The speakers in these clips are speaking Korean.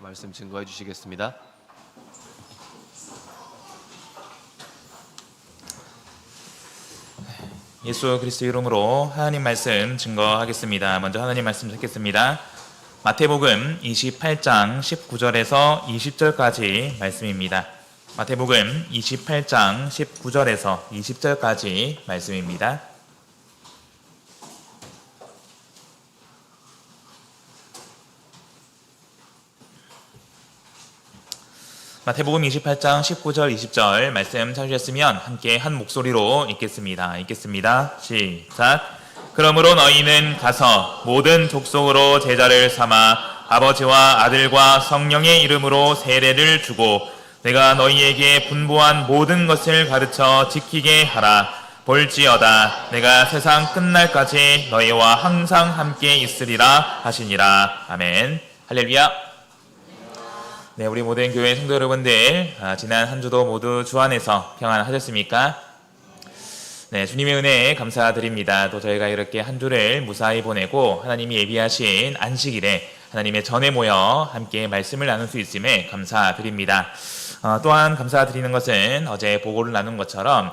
말씀 증거해 주시겠습니다. 예수 그리스도 이름으로 하나님 말씀 증거하겠습니다. 먼저 하나님 말씀 듣겠습니다. 마태복음 28장 19절에서 20절까지 말씀입니다. 마태복음 28장 19절에서 20절까지 말씀입니다. 마태복음 28장 19절 20절 말씀 찾으셨으면 함께 한 목소리로 읽겠습니다. 시작. 그러므로 너희는 가서 모든 족속으로 제자를 삼아 아버지와 아들과 성령의 이름으로 세례를 주고 내가 너희에게 분부한 모든 것을 가르쳐 지키게 하라. 볼지어다 내가 세상 끝날까지 너희와 항상 함께 있으리라 하시니라. 아멘. 할렐루야. 네, 우리 모든 교회 성도 여러분들, 지난 한 주도 모두 주 안에서 평안하셨습니까? 네, 주님의 은혜에 감사드립니다. 또 저희가 이렇게 한 주를 무사히 보내고 하나님이 예비하신 안식일에 하나님의 전에 모여 함께 말씀을 나눌 수 있음에 감사드립니다. 또한 감사드리는 것은 어제 보고를 나눈 것처럼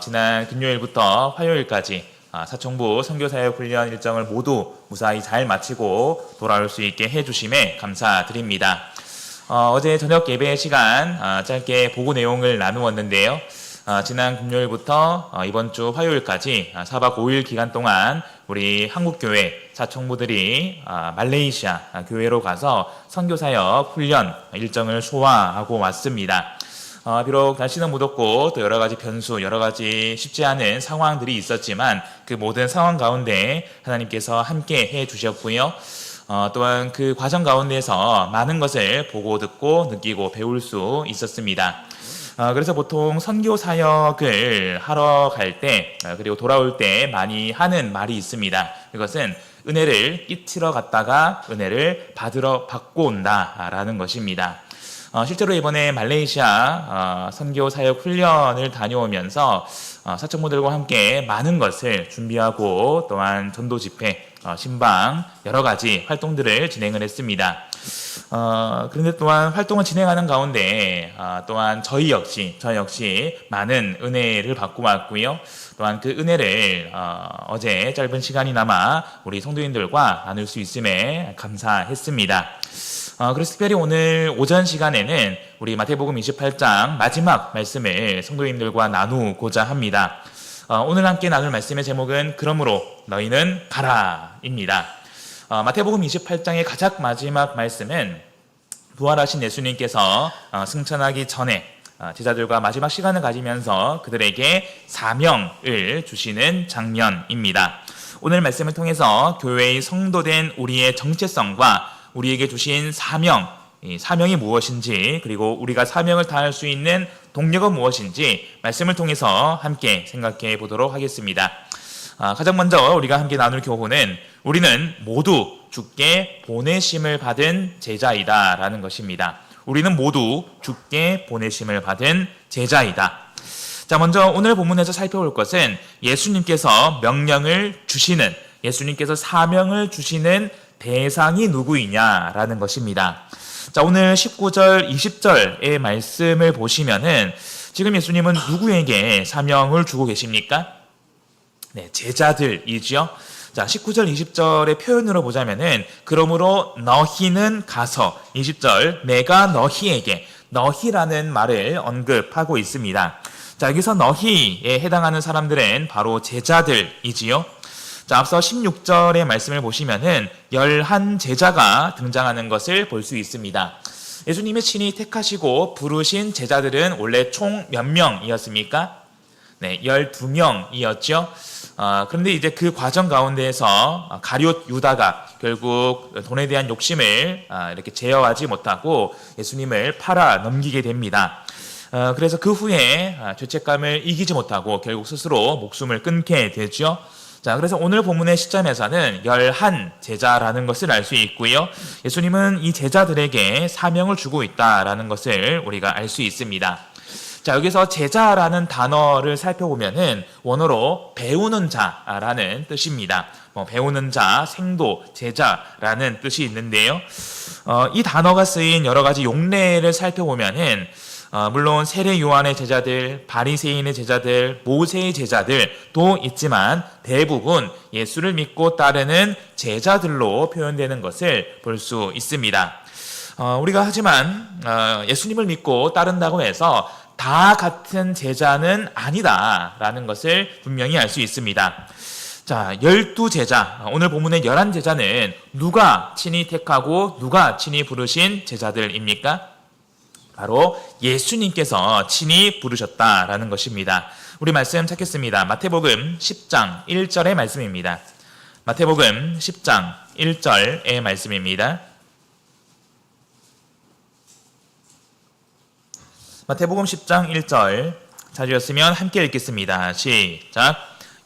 지난 금요일부터 화요일까지 사청부 선교사역 훈련 일정을 모두 무사히 잘 마치고 돌아올 수 있게 해주심에 감사드립니다. 어제 저녁 예배 시간 짧게 보고 내용을 나누었는데요. 지난 금요일부터 이번 주 화요일까지 4박 5일 기간 동안 우리 한국교회 사청부들이 말레이시아 교회로 가서 선교사역 훈련 일정을 소화하고 왔습니다. 비록 날씨는 무덥고 또 여러 가지 변수, 여러 가지 쉽지 않은 상황들이 있었지만 그 모든 상황 가운데 하나님께서 함께 해 주셨고요. 또한 그 과정 가운데서 많은 것을 보고 듣고 느끼고 배울 수 있었습니다. 그래서 보통 선교 사역을 하러 갈 때 그리고 돌아올 때 많이 하는 말이 있습니다. 그것은 은혜를 끼치러 갔다가 은혜를 받고 온다라는 것입니다. 실제로 이번에 말레이시아 선교 사역 훈련을 다녀오면서 사청부들과 함께 많은 것을 준비하고 또한 전도 집회, 신방 여러 가지 활동들을 진행을 했습니다. 그런데 또한 활동을 진행하는 가운데 또한 저희 역시 많은 은혜를 받고 왔고요. 또한 그 은혜를 어제 짧은 시간이나마 우리 성도님들과 나눌 수 있음에 감사했습니다. 그래서 특별히 오늘 오전 시간에는 우리 마태복음 28장 마지막 말씀을 성도님들과 나누고자 합니다. 오늘 함께 나눌 말씀의 제목은 그러므로 너희는 가라입니다. 마태복음 28장의 가장 마지막 말씀은 부활하신 예수님께서 승천하기 전에 제자들과 마지막 시간을 가지면서 그들에게 사명을 주시는 장면입니다. 오늘 말씀을 통해서 교회의 성도된 우리의 정체성과 우리에게 주신 사명, 이 사명이 무엇인지 그리고 우리가 사명을 다할 수 있는 동력은 무엇인지 말씀을 통해서 함께 생각해 보도록 하겠습니다. 가장 먼저 우리가 함께 나눌 교훈은 우리는 모두 주께 보내심을 받은 제자이다 라는 것입니다. 우리는 모두 주께 보내심을 받은 제자이다. 자, 먼저 오늘 본문에서 살펴볼 것은 예수님께서 명령을 주시는, 예수님께서 사명을 주시는 대상이 누구이냐라는 것입니다. 자, 오늘 19절, 20절의 말씀을 보시면은 지금 예수님은 누구에게 사명을 주고 계십니까? 네, 제자들이죠. 자, 19절, 20절의 표현으로 보자면은 그러므로 너희는 가서 20절 내가 너희에게 너희라는 말을 언급하고 있습니다. 자, 여기서 너희에 해당하는 사람들은 바로 제자들이지요. 자, 앞서 16절의 말씀을 보시면은 11제자가 등장하는 것을 볼 수 있습니다. 예수님의 친히 택하시고 부르신 제자들은 원래 총 몇 명이었습니까? 네, 12명이었죠. 그런데 이제 그 과정 가운데에서 가룟 유다가 결국 돈에 대한 욕심을 이렇게 제어하지 못하고 예수님을 팔아 넘기게 됩니다. 그래서 그 후에 죄책감을 이기지 못하고 결국 스스로 목숨을 끊게 되죠. 자, 그래서 오늘 본문의 시점에서는 11제자라는 것을 알 수 있고요. 예수님은 이 제자들에게 사명을 주고 있다라는 것을 우리가 알 수 있습니다. 자, 여기서 제자라는 단어를 살펴보면은 원어로 배우는 자라는 뜻입니다. 배우는 자, 생도, 제자라는 뜻이 있는데요. 이 단어가 쓰인 여러 가지 용례를 살펴보면은 물론 세례 요한의 제자들, 바리새인의 제자들, 모세의 제자들도 있지만 대부분 예수를 믿고 따르는 제자들로 표현되는 것을 볼 수 있습니다. 우리가 하지만 예수님을 믿고 따른다고 해서 다 같은 제자는 아니다라는 것을 분명히 알 수 있습니다. 자, 12제자, 오늘 본문의 11제자는 누가 친히 택하고 누가 친히 부르신 제자들입니까? 바로 예수님께서 친히 부르셨다라는 것입니다. 우리 말씀 찾겠습니다. 마태복음 10장 1절의 말씀입니다. 마태복음 10장 1절의 말씀입니다. 마태복음 10장 1절 찾으셨으면 함께 읽겠습니다. 시작.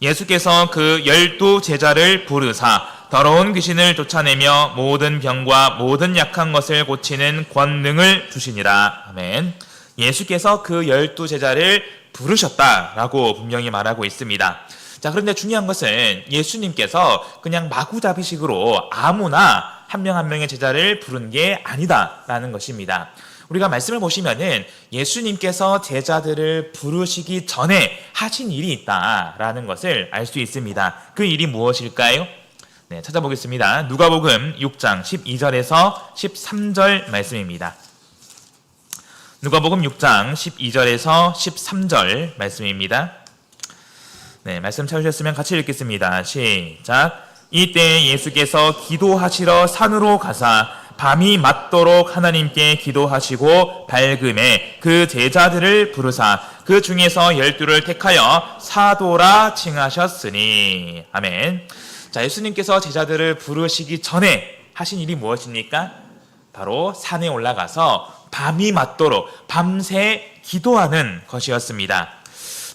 예수께서 그 12제자를 부르사 더러운 귀신을 쫓아내며 모든 병과 모든 약한 것을 고치는 권능을 주시니라. 아멘. 예수께서 그 12제자를 부르셨다라고 분명히 말하고 있습니다. 자, 그런데 중요한 것은 예수님께서 그냥 마구잡이식으로 아무나 한 명 한 명의 제자를 부른 게 아니다라는 것입니다. 우리가 말씀을 보시면은 예수님께서 제자들을 부르시기 전에 하신 일이 있다라는 것을 알 수 있습니다. 그 일이 무엇일까요? 네, 찾아보겠습니다. 누가복음 6장 12절에서 13절 말씀입니다. 누가복음 6장 12절에서 13절 말씀입니다. 네, 말씀 찾으셨으면 같이 읽겠습니다. 시작. 이때 예수께서 기도하시러 산으로 가사 밤이 맞도록 하나님께 기도하시고 밝음에 그 제자들을 부르사 그 중에서 12를 택하여 사도라 칭하셨으니. 아멘. 자, 예수님께서 제자들을 부르시기 전에 하신 일이 무엇입니까? 바로 산에 올라가서 밤이 맞도록 밤새 기도하는 것이었습니다.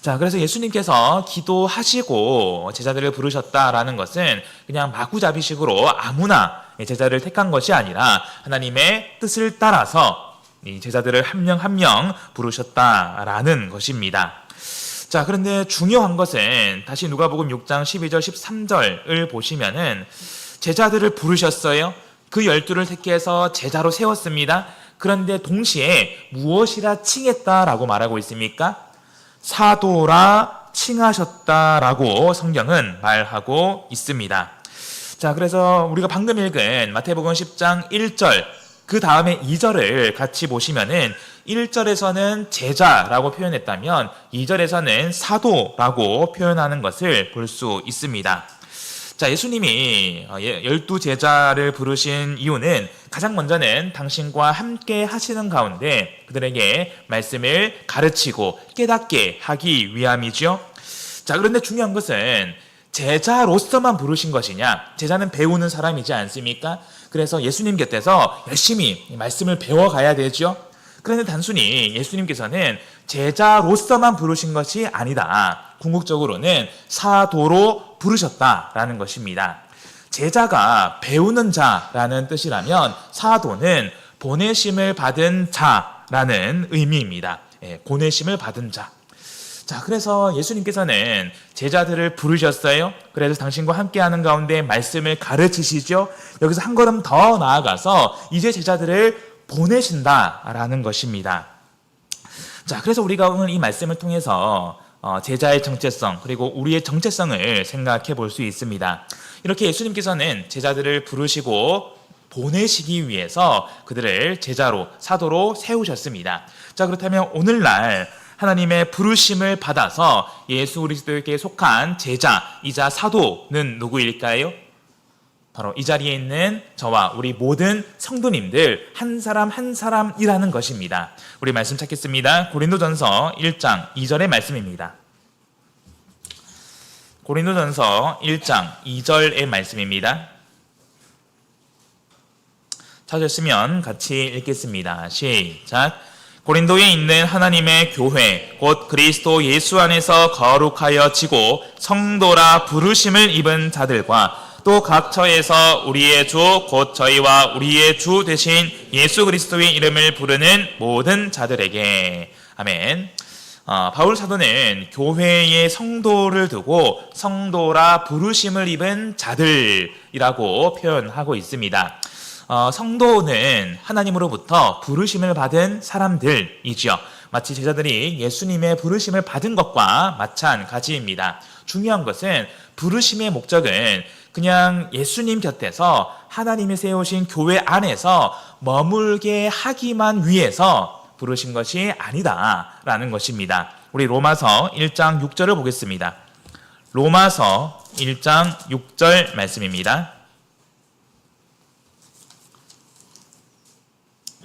자, 그래서 예수님께서 기도하시고 제자들을 부르셨다라는 것은 그냥 마구잡이식으로 아무나 제자를 택한 것이 아니라 하나님의 뜻을 따라서 이 제자들을 한 명 한 명 부르셨다라는 것입니다. 자, 그런데 중요한 것은 다시 누가복음 6장 12절 13절을 보시면은 제자들을 부르셨어요. 그 12를 택해서 제자로 세웠습니다. 그런데 동시에 무엇이라 칭했다라고 말하고 있습니까? 사도라 칭하셨다라고 성경은 말하고 있습니다. 자, 그래서 우리가 방금 읽은 마태복음 10장 1절 그 다음에 2절을 같이 보시면은 1절에서는 제자라고 표현했다면 2절에서는 사도라고 표현하는 것을 볼 수 있습니다. 자, 예수님이 12제자를 부르신 이유는 가장 먼저는 당신과 함께 하시는 가운데 그들에게 말씀을 가르치고 깨닫게 하기 위함이죠. 자, 그런데 중요한 것은 제자로서만 부르신 것이냐? 제자는 배우는 사람이지 않습니까? 그래서 예수님 곁에서 열심히 말씀을 배워가야 되죠. 그런데 단순히 예수님께서는 제자로서만 부르신 것이 아니다. 궁극적으로는 사도로 부르셨다라는 것입니다. 제자가 배우는 자라는 뜻이라면 사도는 보내심을 받은 자라는 의미입니다. 보내심을 받은 자. 자, 그래서 예수님께서는 제자들을 부르셨어요. 그래서 당신과 함께하는 가운데 말씀을 가르치시죠. 여기서 한 걸음 더 나아가서 이제 제자들을 보내신다라는 것입니다. 자, 그래서 우리가 오늘 이 말씀을 통해서 제자의 정체성 그리고 우리의 정체성을 생각해 볼 수 있습니다. 이렇게 예수님께서는 제자들을 부르시고 보내시기 위해서 그들을 제자로 사도로 세우셨습니다. 자, 그렇다면 오늘날 하나님의 부르심을 받아서 예수 그리스도에게 속한 제자이자 사도는 누구일까요? 바로 이 자리에 있는 저와 우리 모든 성도님들 한 사람 한 사람이라는 것입니다. 우리 말씀 찾겠습니다. 고린도전서 1장 2절의 말씀입니다. 고린도전서 1장 2절의 말씀입니다. 찾으셨으면 같이 읽겠습니다. 시작. 고린도에 있는 하나님의 교회 곧 그리스도 예수 안에서 거룩하여 지고 성도라 부르심을 입은 자들과 또 각 처에서 우리의 주 곧 저희와 우리의 주 되신 예수 그리스도의 이름을 부르는 모든 자들에게. 아멘. 바울 사도는 교회의 성도를 두고 성도라 부르심을 입은 자들이라고 표현하고 있습니다. 성도는 하나님으로부터 부르심을 받은 사람들이죠. 마치 제자들이 예수님의 부르심을 받은 것과 마찬가지입니다. 중요한 것은 부르심의 목적은 그냥 예수님 곁에서 하나님이 세우신 교회 안에서 머물게 하기만 위해서 부르신 것이 아니다라는 것입니다. 우리 로마서 1장 6절을 보겠습니다. 로마서 1장 6절 말씀입니다.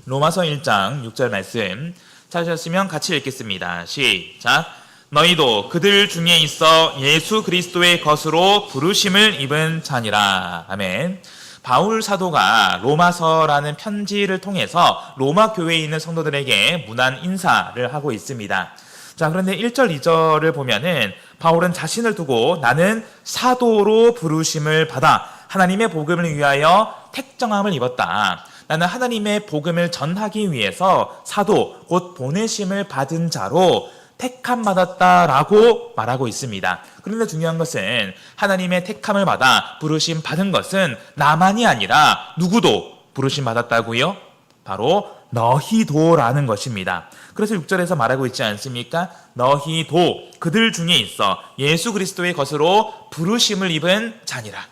로마서 1장 6절 말씀 찾으셨으면 같이 읽겠습니다. 시작. 너희도 그들 중에 있어 예수 그리스도의 것으로 부르심을 입은 자니라. 아멘. 바울 사도가 로마서라는 편지를 통해서 로마 교회에 있는 성도들에게 문안 인사를 하고 있습니다. 자, 그런데 1절, 2절을 보면은 바울은 자신을 두고 나는 사도로 부르심을 받아 하나님의 복음을 위하여 택정함을 입었다. 나는 하나님의 복음을 전하기 위해서 사도, 곧 보내심을 받은 자로 택함 받았다라고 말하고 있습니다. 그런데 중요한 것은 하나님의 택함을 받아 부르심 받은 것은 나만이 아니라 누구도 부르심 받았다고요? 바로 너희도라는 것입니다. 그래서 6절에서 말하고 있지 않습니까? 너희도 그들 중에 있어 예수 그리스도의 것으로 부르심을 입은 자니라.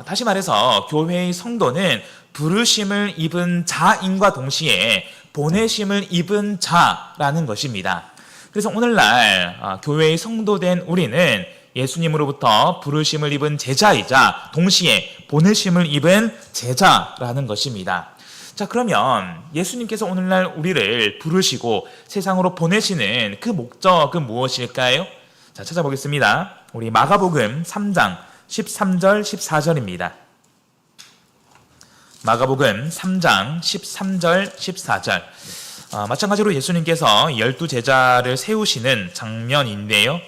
다시 말해서 교회의 성도는 부르심을 입은 자인과 동시에 보내심을 입은 자라는 것입니다. 그래서 오늘날 교회의 성도된 우리는 예수님으로부터 부르심을 입은 제자이자 동시에 보내심을 입은 제자라는 것입니다. 자, 그러면 예수님께서 오늘날 우리를 부르시고 세상으로 보내시는 그 목적은 무엇일까요? 자, 찾아보겠습니다. 우리 마가복음 3장 13절 14절입니다. 마가복음 3장 13절 14절. 마찬가지로 예수님께서 12제자를 세우시는 장면인데요.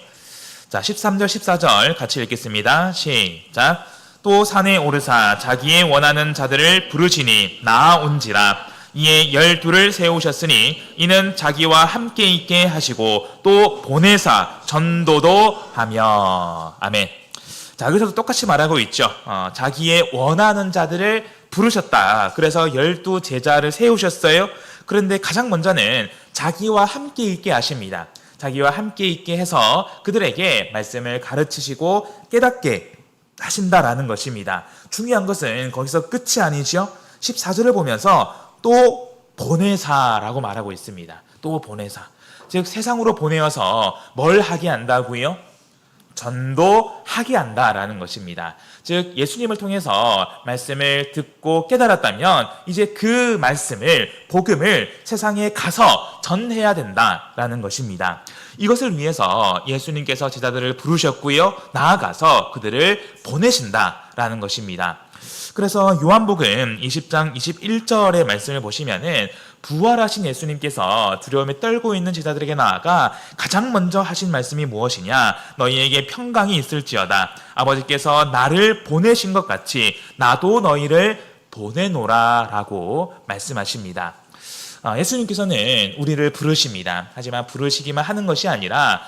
자, 13절 14절 같이 읽겠습니다. 시작. 또 산에 오르사 자기의 원하는 자들을 부르시니 나아온지라. 이에 12를 세우셨으니 이는 자기와 함께 있게 하시고 또 보내사 전도도 하며. 아멘. 자, 여기서도 똑같이 말하고 있죠. 자기의 원하는 자들을 부르셨다. 그래서 12제자를 세우셨어요. 그런데 가장 먼저는 자기와 함께 있게 하십니다. 자기와 함께 있게 해서 그들에게 말씀을 가르치시고 깨닫게 하신다라는 것입니다. 중요한 것은 거기서 끝이 아니죠. 14절을 보면서 또 보내사라고 말하고 있습니다. 또 보내사. 즉 세상으로 보내어서 뭘 하게 한다고요? 전도하게 한다라는 것입니다. 즉 예수님을 통해서 말씀을 듣고 깨달았다면 이제 그 말씀을, 복음을 세상에 가서 전해야 된다라는 것입니다. 이것을 위해서 예수님께서 제자들을 부르셨고요. 나아가서 그들을 보내신다라는 것입니다. 그래서 요한복음 20장 21절의 말씀을 보시면은 부활하신 예수님께서 두려움에 떨고 있는 제자들에게 나아가 가장 먼저 하신 말씀이 무엇이냐? 너희에게 평강이 있을지어다. 아버지께서 나를 보내신 것 같이 나도 너희를 보내노라 라고 말씀하십니다. 예수님께서는 우리를 부르십니다. 하지만 부르시기만 하는 것이 아니라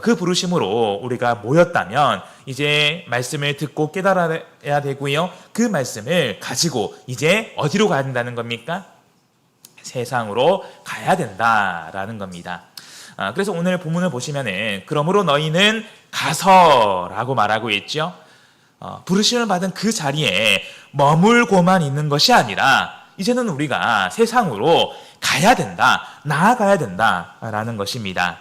그 부르심으로 우리가 모였다면 이제 말씀을 듣고 깨달아야 되고요. 그 말씀을 가지고 이제 어디로 가야 된다는 겁니까? 세상으로 가야 된다라는 겁니다. 그래서 오늘 본문을 보시면은 그러므로 너희는 가서라고 말하고 있죠. 부르심을 받은 그 자리에 머물고만 있는 것이 아니라 이제는 우리가 세상으로 가야 된다, 나아가야 된다라는 것입니다.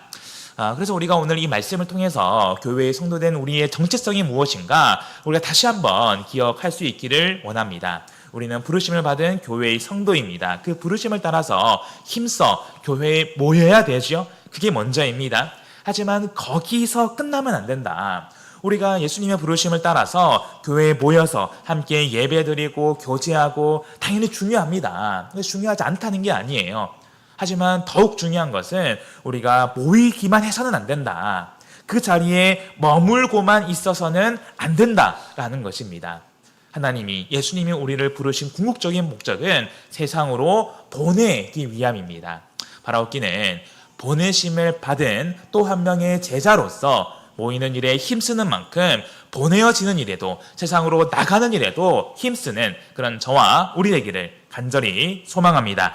그래서 우리가 오늘 이 말씀을 통해서 교회에 성도된 우리의 정체성이 무엇인가 우리가 다시 한번 기억할 수 있기를 원합니다. 우리는 부르심을 받은 교회의 성도입니다. 그 부르심을 따라서 힘써 교회에 모여야 되죠. 그게 먼저입니다. 하지만 거기서 끝나면 안 된다. 우리가 예수님의 부르심을 따라서 교회에 모여서 함께 예배드리고 교제하고 당연히 중요합니다. 중요하지 않다는 게 아니에요. 하지만 더욱 중요한 것은 우리가 모이기만 해서는 안 된다. 그 자리에 머물고만 있어서는 안 된다라는 것입니다. 하나님이, 예수님이 우리를 부르신 궁극적인 목적은 세상으로 보내기 위함입니다. 바라옵기는 보내심을 받은 또 한 명의 제자로서 모이는 일에 힘쓰는 만큼 보내어지는 일에도 세상으로 나가는 일에도 힘쓰는 그런 저와 우리 되기를 간절히 소망합니다.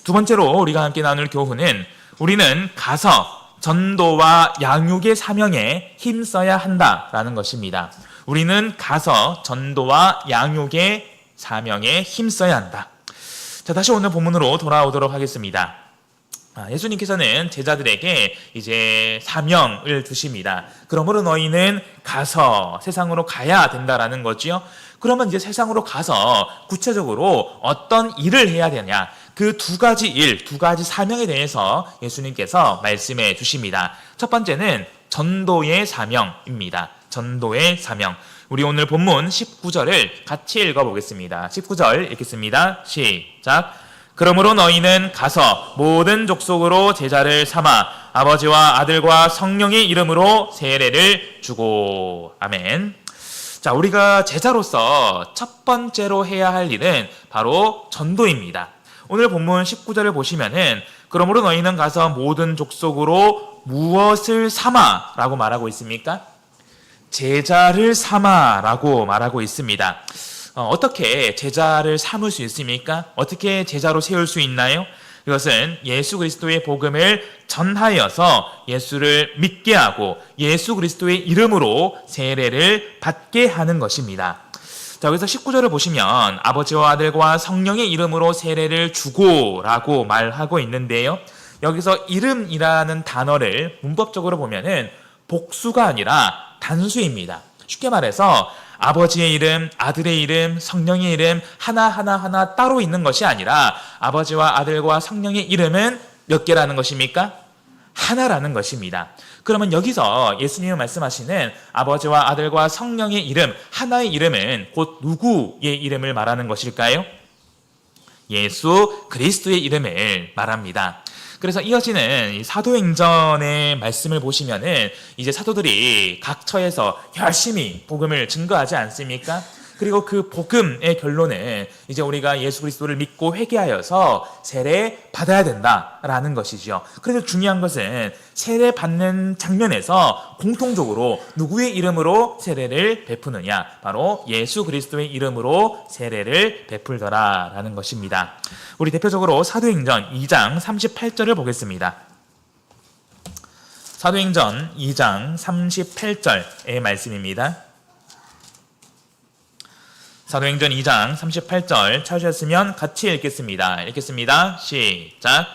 두 번째로 우리가 함께 나눌 교훈은 우리는 가서 전도와 양육의 사명에 힘써야 한다라는 것입니다. 우리는 가서 전도와 양육의 사명에 힘써야 한다. 자, 다시 오늘 본문으로 돌아오도록 하겠습니다. 예수님께서는 제자들에게 이제 사명을 주십니다. 그러므로 너희는 가서 세상으로 가야 된다라는 거지요. 그러면 이제 세상으로 가서 구체적으로 어떤 일을 해야 되냐? 그 두 가지 일, 두 가지 사명에 대해서 예수님께서 말씀해 주십니다. 첫 번째는 전도의 사명입니다. 전도의 사명. 우리 오늘 본문 19절을 같이 읽어보겠습니다. 19절 읽겠습니다. 시작. 그러므로 너희는 가서 모든 족속으로 제자를 삼아 아버지와 아들과 성령의 이름으로 세례를 주고. 아멘. 자, 우리가 제자로서 첫 번째로 해야 할 일은 바로 전도입니다. 오늘 본문 19절을 보시면은 그러므로 너희는 가서 모든 족속으로 무엇을 삼아 라고 말하고 있습니까? 제자를 삼아 라고 말하고 있습니다. 어떻게 제자를 삼을 수 있습니까? 어떻게 제자로 세울 수 있나요? 이것은 예수 그리스도의 복음을 전하여서 예수를 믿게 하고 예수 그리스도의 이름으로 세례를 받게 하는 것입니다. 자, 여기서 19절을 보시면 아버지와 아들과 성령의 이름으로 세례를 주고 라고 말하고 있는데요. 여기서 이름이라는 단어를 문법적으로 보면은 복수가 아니라 단수입니다. 쉽게 말해서 아버지의 이름, 아들의 이름, 성령의 이름 하나 따로 있는 것이 아니라 아버지와 아들과 성령의 이름은 몇 개라는 것입니까? 하나라는 것입니다. 그러면 여기서 예수님이 말씀하시는 아버지와 아들과 성령의 이름, 하나의 이름은 곧 누구의 이름을 말하는 것일까요? 예수 그리스도의 이름을 말합니다. 그래서 이어지는 사도행전의 말씀을 보시면은 이제 사도들이 각 처에서 열심히 복음을 증거하지 않습니까? 그리고 그 복음의 결론은 이제 우리가 예수 그리스도를 믿고 회개하여서 세례 받아야 된다라는 것이죠. 그래서 중요한 것은 세례 받는 장면에서 공통적으로 누구의 이름으로 세례를 베푸느냐? 바로 예수 그리스도의 이름으로 세례를 베풀더라라는 것입니다. 우리 대표적으로 사도행전 2장 38절을 보겠습니다. 사도행전 2장 38절의 말씀입니다. 사도행전 2장 38절 찾으셨으면 같이 읽겠습니다. 읽겠습니다. 시작.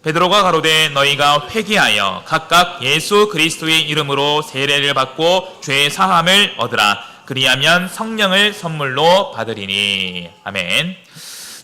베드로가 가로되 너희가 회개하여 각각 예수 그리스도의 이름으로 세례를 받고 죄 사함을 얻으라. 그리하면 성령을 선물로 받으리니. 아멘.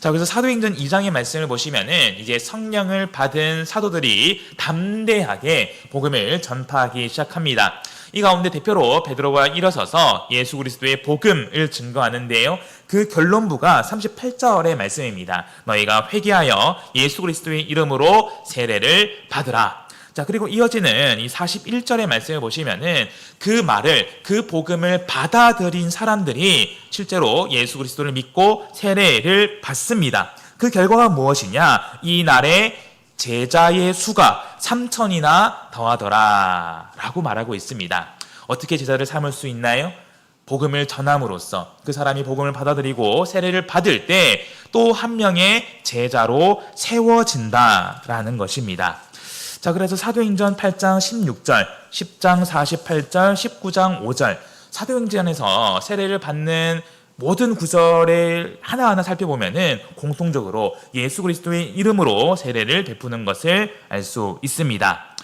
자, 그래서 사도행전 2장의 말씀을 보시면은 이제 성령을 받은 사도들이 담대하게 복음을 전파하기 시작합니다. 이 가운데 대표로 베드로가 일어서서 예수 그리스도의 복음을 증거하는데요. 그 결론부가 38절의 말씀입니다. 너희가 회개하여 예수 그리스도의 이름으로 세례를 받으라. 자, 그리고 이어지는 이 41절의 말씀을 보시면은 그 말을, 그 복음을 받아들인 사람들이 실제로 예수 그리스도를 믿고 세례를 받습니다. 그 결과가 무엇이냐? 이 날에 제자의 수가 3,000이나 더하더라 라고 말하고 있습니다. 어떻게 제자를 삼을 수 있나요? 복음을 전함으로써 그 사람이 복음을 받아들이고 세례를 받을 때 또 한 명의 제자로 세워진다라는 것입니다. 자, 그래서 사도행전 8장 16절, 10장 48절, 19장 5절 사도행전에서 세례를 받는 모든 구절을 하나하나 살펴보면은 공통적으로 예수 그리스도의 이름으로 세례를 베푸는 것을 알 수 있습니다.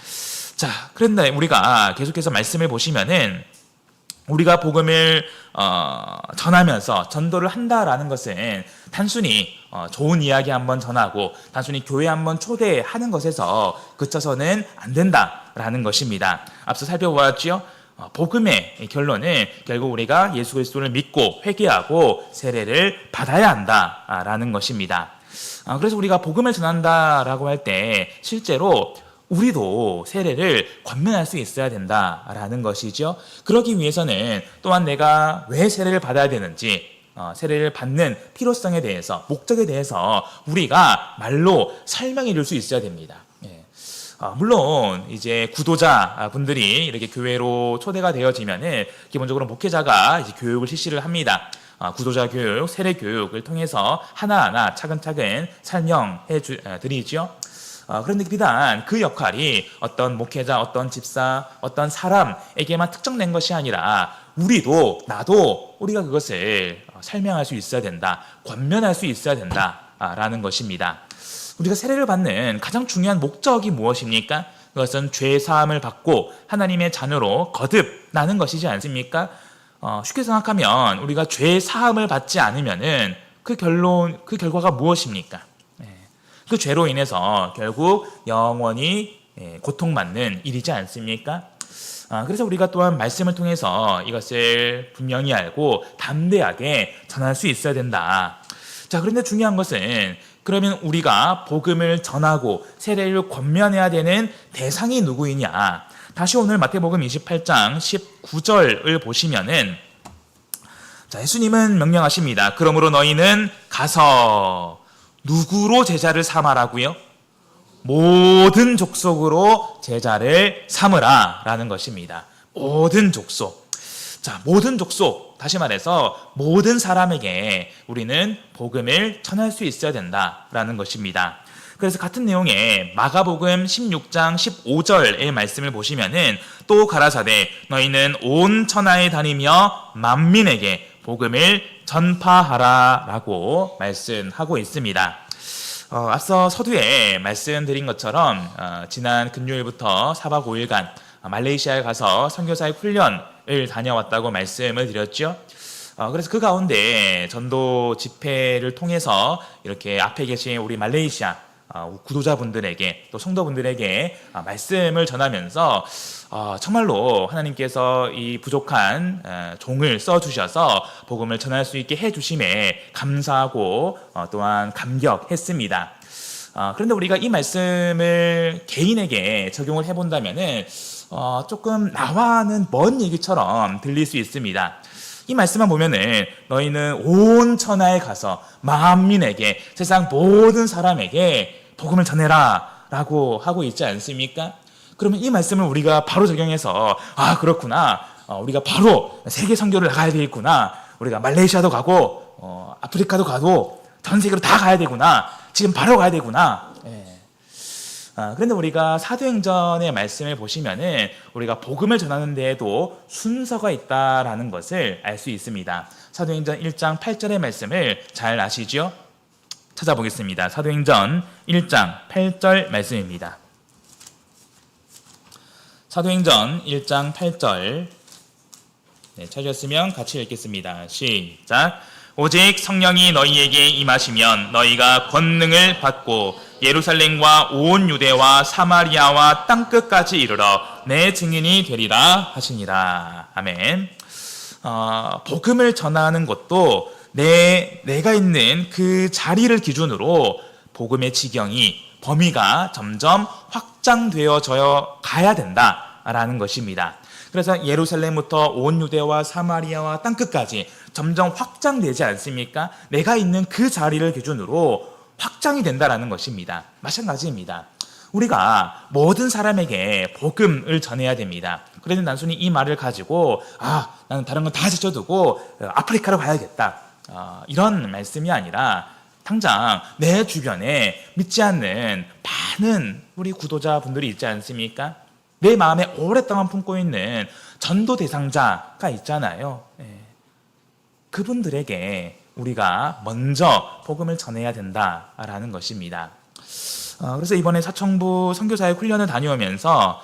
자, 그런데 우리가 계속해서 말씀을 보시면은 우리가 복음을 전하면서 전도를 한다라는 것은 단순히 좋은 이야기 한번 전하고 단순히 교회 한번 초대하는 것에서 그쳐서는 안 된다라는 것입니다. 앞서 살펴보았죠? 복음의 결론은 결국 우리가 예수 그리스도를 믿고 회개하고 세례를 받아야 한다라는 것입니다. 그래서 우리가 복음을 전한다라고 할 때 실제로 우리도 세례를 권면할 수 있어야 된다라는 것이죠. 그러기 위해서는 또한 내가 왜 세례를 받아야 되는지, 세례를 받는 필요성에 대해서, 목적에 대해서 우리가 말로 설명해 줄 수 있어야 됩니다. 물론 이제 구도자 분들이 이렇게 교회로 초대가 되어지면은 기본적으로 목회자가 이제 교육을 실시를 합니다. 구도자 교육, 세례 교육을 통해서 하나하나 차근차근 설명해 드리죠. 그런데 비단 그 역할이 어떤 목회자, 어떤 집사, 어떤 사람에게만 특정된 것이 아니라 우리도, 나도 우리가 그것을 설명할 수 있어야 된다, 권면할 수 있어야 된다라는 것입니다. 우리가 세례를 받는 가장 중요한 목적이 무엇입니까? 그것은 죄 사함을 받고 하나님의 자녀로 거듭나는 것이지 않습니까? 쉽게 생각하면 우리가 죄 사함을 받지 않으면은 그 결과가 무엇입니까? 그 죄로 인해서 결국 영원히 고통받는 일이지 않습니까? 그래서 우리가 또한 말씀을 통해서 이것을 분명히 알고 담대하게 전할 수 있어야 된다. 자, 그런데 중요한 것은 그러면 우리가 복음을 전하고 세례를 권면해야 되는 대상이 누구이냐? 다시 오늘 마태복음 28장 19절을 보시면은 자, 예수님은 명령하십니다. 그러므로 너희는 가서 누구로 제자를 삼아라고요? 모든 족속으로 제자를 삼으라 라는 것입니다. 모든 족속. 자, 모든 족속. 다시 말해서 모든 사람에게 우리는 복음을 전할 수 있어야 된다라는 것입니다. 그래서 같은 내용의 마가복음 16장 15절의 말씀을 보시면은 또 가라사대 너희는 온 천하에 다니며 만민에게 복음을 전파하라라고 말씀하고 있습니다. 앞서 서두에 말씀드린 것처럼 지난 금요일부터 4박 5일간 말레이시아에 가서 선교사의 훈련을 다녀왔다고 말씀을 드렸죠. 그래서 그 가운데 전도 집회를 통해서 이렇게 앞에 계신 우리 말레이시아 구도자분들에게 또 성도분들에게 말씀을 전하면서 정말로 하나님께서 이 부족한 종을 써주셔서 복음을 전할 수 있게 해주심에 감사하고 또한 감격했습니다. 그런데 우리가 이 말씀을 개인에게 적용을 해본다면은 조금 나와는 먼 얘기처럼 들릴 수 있습니다. 이 말씀만 보면은 너희는 온 천하에 가서 만민에게 세상 모든 사람에게 복음을 전해라 라고 하고 있지 않습니까? 그러면 이 말씀을 우리가 바로 적용해서 그렇구나, 우리가 바로 세계 선교를 나가야 되겠구나, 우리가 말레이시아도 가고 아프리카도 가고 전 세계로 다 가야 되구나, 지금 바로 가야 되구나. 그런데 우리가 사도행전의 말씀을 보시면은 우리가 복음을 전하는 데에도 순서가 있다라는 것을 알 수 있습니다. 사도행전 1장 8절의 말씀을 잘 아시죠? 찾아보겠습니다. 사도행전 1장 8절 말씀입니다. 사도행전 1장 8절 찾으셨으면 같이 읽겠습니다. 시작. 오직 성령이 너희에게 임하시면 너희가 권능을 받고 예루살렘과 온 유대와 사마리아와 땅끝까지 이르러 내 증인이 되리라 하시니라. 아멘. 복음을 전하는 것도 내가 있는 그 자리를 기준으로 복음의 지경이, 범위가 점점 확장되어져 가야 된다라는 것입니다. 그래서 예루살렘부터 온 유대와 사마리아와 땅끝까지 점점 확장되지 않습니까? 내가 있는 그 자리를 기준으로 확장이 된다라는 것입니다. 마찬가지입니다. 우리가 모든 사람에게 복음을 전해야 됩니다. 그런데 단순히 이 말을 가지고 나는 다른 건 다 제쳐두고 아프리카로 가야겠다, 이런 말씀이 아니라 당장 내 주변에 믿지 않는 많은 우리 구도자분들이 있지 않습니까? 내 마음에 오랫동안 품고 있는 전도 대상자가 있잖아요. 그분들에게 우리가 먼저 복음을 전해야 된다라는 것입니다. 그래서 이번에 사청부 선교사의 훈련을 다녀오면서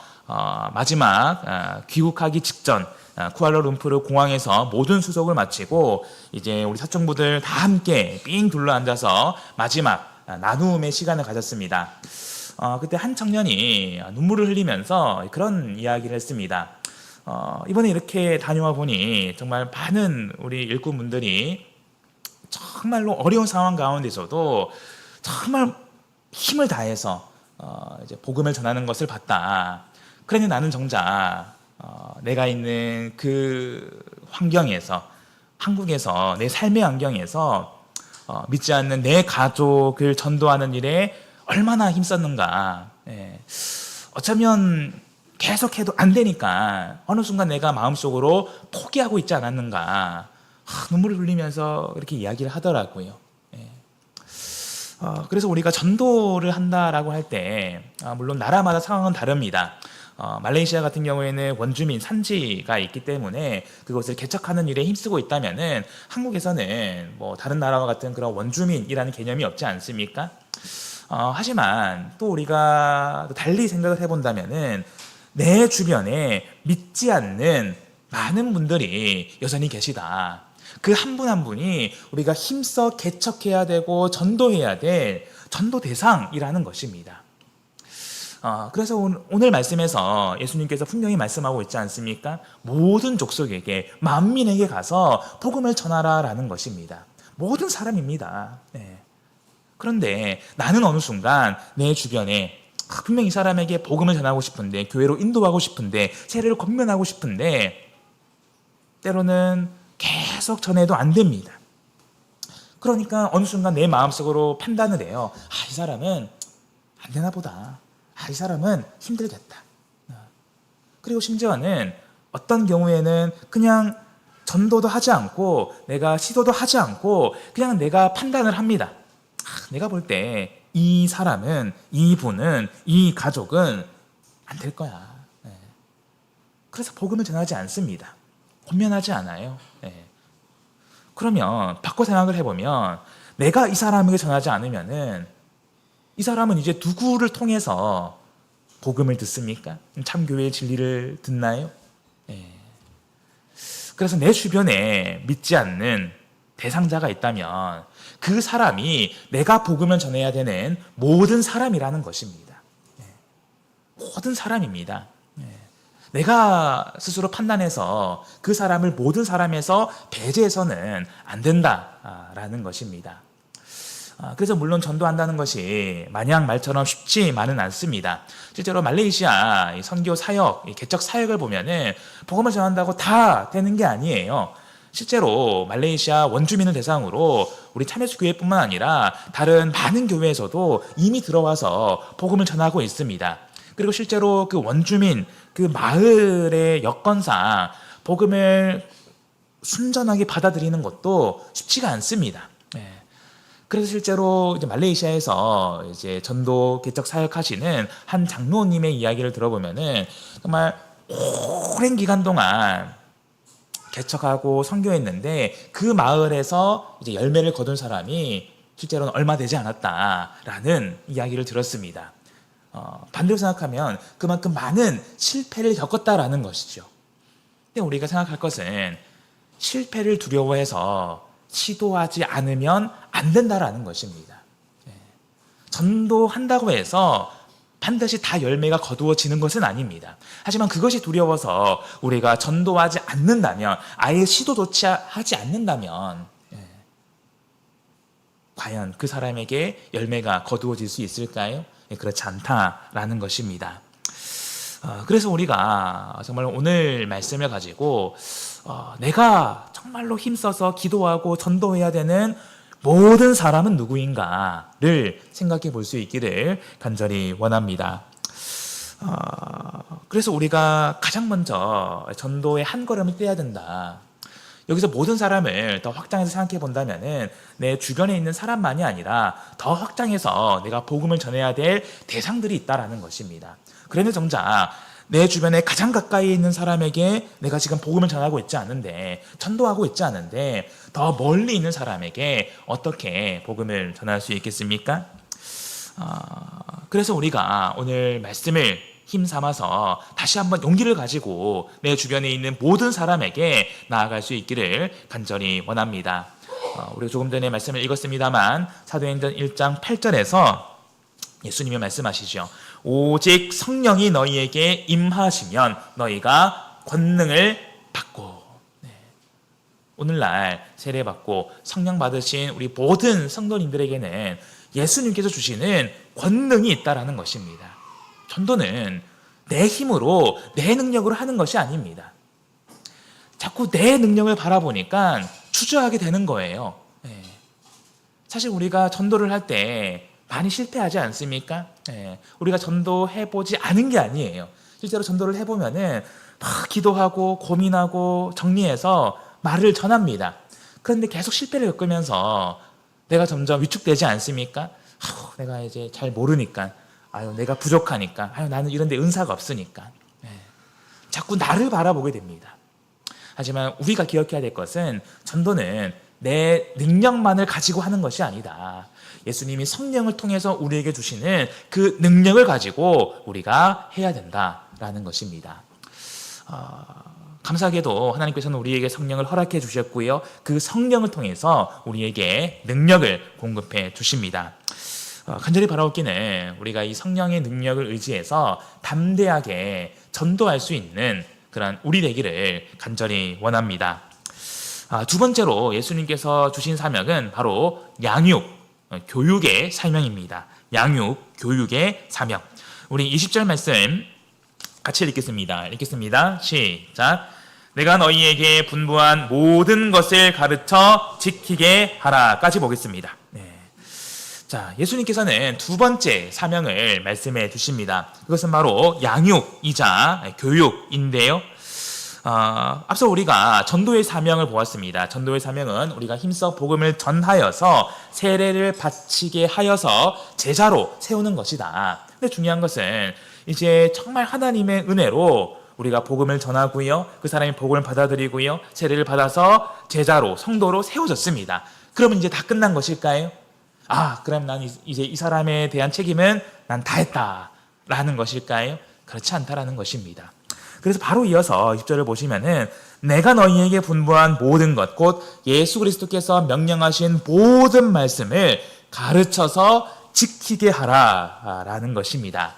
마지막 귀국하기 직전 쿠알라룸푸르 공항에서 모든 수속을 마치고 이제 우리 사청부들 다 함께 삥 둘러앉아서 마지막 나눔의 시간을 가졌습니다. 그때 한 청년이 눈물을 흘리면서 그런 이야기를 했습니다. 이번에 이렇게 다녀와 보니 정말 많은 우리 일꾼분들이 정말로 어려운 상황 가운데서도 정말 힘을 다해서 이제 복음을 전하는 것을 봤다. 그런데 나는 정작 내가 있는 그 환경에서, 한국에서 내 삶의 환경에서 믿지 않는 내 가족을 전도하는 일에 얼마나 힘썼는가. 어쩌면 계속해도 안 되니까 어느 순간 내가 마음속으로 포기하고 있지 않았는가, 눈물을 흘리면서 이렇게 이야기를 하더라고요. 예. 그래서 우리가 전도를 한다라고 할 때 물론 나라마다 상황은 다릅니다. 말레이시아 같은 경우에는 원주민 산지가 있기 때문에 그것을 개척하는 일에 힘쓰고 있다면은 한국에서는 뭐 다른 나라와 같은 그런 원주민이라는 개념이 없지 않습니까? 하지만 또 우리가 달리 생각을 해본다면은 내 주변에 믿지 않는 많은 분들이 여전히 계시다. 그 한 분 한 분이 우리가 힘써 개척해야 되고 전도해야 될 전도 대상이라는 것입니다. 그래서 오늘 말씀에서 예수님께서 분명히 말씀하고 있지 않습니까? 모든 족속에게, 만민에게 가서 복음을 전하라라는 것입니다. 모든 사람입니다. 네. 그런데 나는 어느 순간 내 주변에 분명히 이 사람에게 복음을 전하고 싶은데, 교회로 인도하고 싶은데, 세례를 권면하고 싶은데 때로는 계속 전해도 안 됩니다. 그러니까 어느 순간 내 마음속으로 판단을 해요. 이 사람은 안 되나 보다. 이 사람은 힘들겠다. 그리고 심지어는 어떤 경우에는 그냥 전도도 하지 않고 내가 시도도 하지 않고 그냥 내가 판단을 합니다. 내가 볼 때 이 사람은, 이 분은, 이 가족은 안 될 거야. 그래서 복음을 전하지 않습니다. 권면하지 않아요. 그러면 바꿔 생각을 해보면 내가 이 사람에게 전하지 않으면은 이 사람은 이제 누구를 통해서 복음을 듣습니까? 참교회의 진리를 듣나요? 그래서 내 주변에 믿지 않는 대상자가 있다면 그 사람이 내가 복음을 전해야 되는 모든 사람이라는 것입니다. 모든 사람입니다. 내가 스스로 판단해서 그 사람을 모든 사람에서 배제해서는 안 된다라는 것입니다. 그래서 물론 전도한다는 것이 마냥 말처럼 쉽지만은 않습니다. 실제로 말레이시아 선교 사역, 개척 사역을 보면은 복음을 전한다고 다 되는 게 아니에요. 실제로 말레이시아 원주민을 대상으로 우리 참예수 교회뿐만 아니라 다른 많은 교회에서도 이미 들어와서 복음을 전하고 있습니다. 그리고 실제로 그 원주민, 그 마을의 여건상 복음을 순전하게 받아들이는 것도 쉽지가 않습니다. 그래서 실제로 이제 말레이시아에서 이제 전도 개척 사역하시는 한 장로님의 이야기를 들어보면은 정말 오랜 기간 동안 개척하고 선교했는데 그 마을에서 이제 열매를 거둔 사람이 실제로는 얼마 되지 않았다라는 이야기를 들었습니다. 반대로 생각하면 그만큼 많은 실패를 겪었다라는 것이죠. 근데 우리가 생각할 것은 실패를 두려워해서 시도하지 않으면 안 된다라는 것입니다. 전도한다고 해서 반드시 다 열매가 거두어지는 것은 아닙니다. 하지만 그것이 두려워서 우리가 전도하지 않는다면, 아예 시도조차 하지 않는다면 과연 그 사람에게 열매가 거두어질 수 있을까요? 그렇지 않다라는 것입니다. 그래서 우리가 정말 오늘 말씀을 가지고 내가 정말로 힘써서 기도하고 전도해야 되는 모든 사람은 누구인가를 생각해 볼 수 있기를 간절히 원합니다. 그래서 우리가 가장 먼저 전도의 한 걸음을 떼야 된다. 여기서 모든 사람을 더 확장해서 생각해 본다면은 내 주변에 있는 사람만이 아니라 더 확장해서 내가 복음을 전해야 될 대상들이 있다라는 것입니다. 그런데 정작 내 주변에 가장 가까이 있는 사람에게 내가 지금 복음을 전하고 있지 않은데, 전도하고 있지 않은데 더 멀리 있는 사람에게 어떻게 복음을 전할 수 있겠습니까? 그래서 우리가 오늘 말씀을 힘삼아서 다시 한번 용기를 가지고 내 주변에 있는 모든 사람에게 나아갈 수 있기를 간절히 원합니다. 우리가 조금 전에 말씀을 읽었습니다만 사도행전 1장 8절에서 예수님이 말씀하시죠. 오직 성령이 너희에게 임하시면 너희가 권능을 받고. 오늘날 세례받고 성령 받으신 우리 모든 성도님들에게는 예수님께서 주시는 권능이 있다라는 것입니다. 전도는 내 힘으로, 내 능력으로 하는 것이 아닙니다. 자꾸 내 능력을 바라보니까 주저하게 되는 거예요. 사실 우리가 전도를 할 때 많이 실패하지 않습니까? 우리가 전도해보지 않은 게 아니에요. 실제로 전도를 해보면은 막 기도하고 고민하고 정리해서 말을 전합니다. 그런데 계속 실패를 겪으면서 내가 점점 위축되지 않습니까? 내가 이제 잘 모르니까, 내가 부족하니까, 나는 이런 데 은사가 없으니까. 자꾸 나를 바라보게 됩니다. 하지만 우리가 기억해야 될 것은 전도는 내 능력만을 가지고 하는 것이 아니다. 예수님이 성령을 통해서 우리에게 주시는 그 능력을 가지고 우리가 해야 된다라는 것입니다. 감사하게도 하나님께서는 우리에게 성령을 허락해 주셨고요. 그 성령을 통해서 우리에게 능력을 공급해 주십니다. 간절히 바라옵기는 우리가 이 성령의 능력을 의지해서 담대하게 전도할 수 있는 그런 우리 되기를 간절히 원합니다. 두 번째로 예수님께서 주신 사명은 바로 양육, 교육의 사명입니다. 양육, 교육의 사명. 우리 20절 말씀 같이 읽겠습니다. 시작. 내가 너희에게 분부한 모든 것을 가르쳐 지키게 하라까지 보겠습니다. 자, 예수님께서는 두 번째 사명을 말씀해 주십니다. 그것은 바로 양육이자 교육인데요. 앞서 우리가 전도의 사명을 보았습니다. 전도의 사명은 우리가 힘써 복음을 전하여서 세례를 바치게 하여서 제자로 세우는 것이다. 근데 중요한 것은 이제 정말 하나님의 은혜로 우리가 복음을 전하고요. 그 사람이 복음을 받아들이고요. 세례를 받아서 제자로, 성도로 세워졌습니다. 그러면 이제 다 끝난 것일까요? 그럼 난 이제 이 사람에 대한 책임은 난 다 했다라는 것일까요? 그렇지 않다라는 것입니다. 그래서 바로 이어서 20절을 보시면은 내가 너희에게 분부한 모든 것, 곧 예수 그리스도께서 명령하신 모든 말씀을 가르쳐서 지키게 하라라는 것입니다.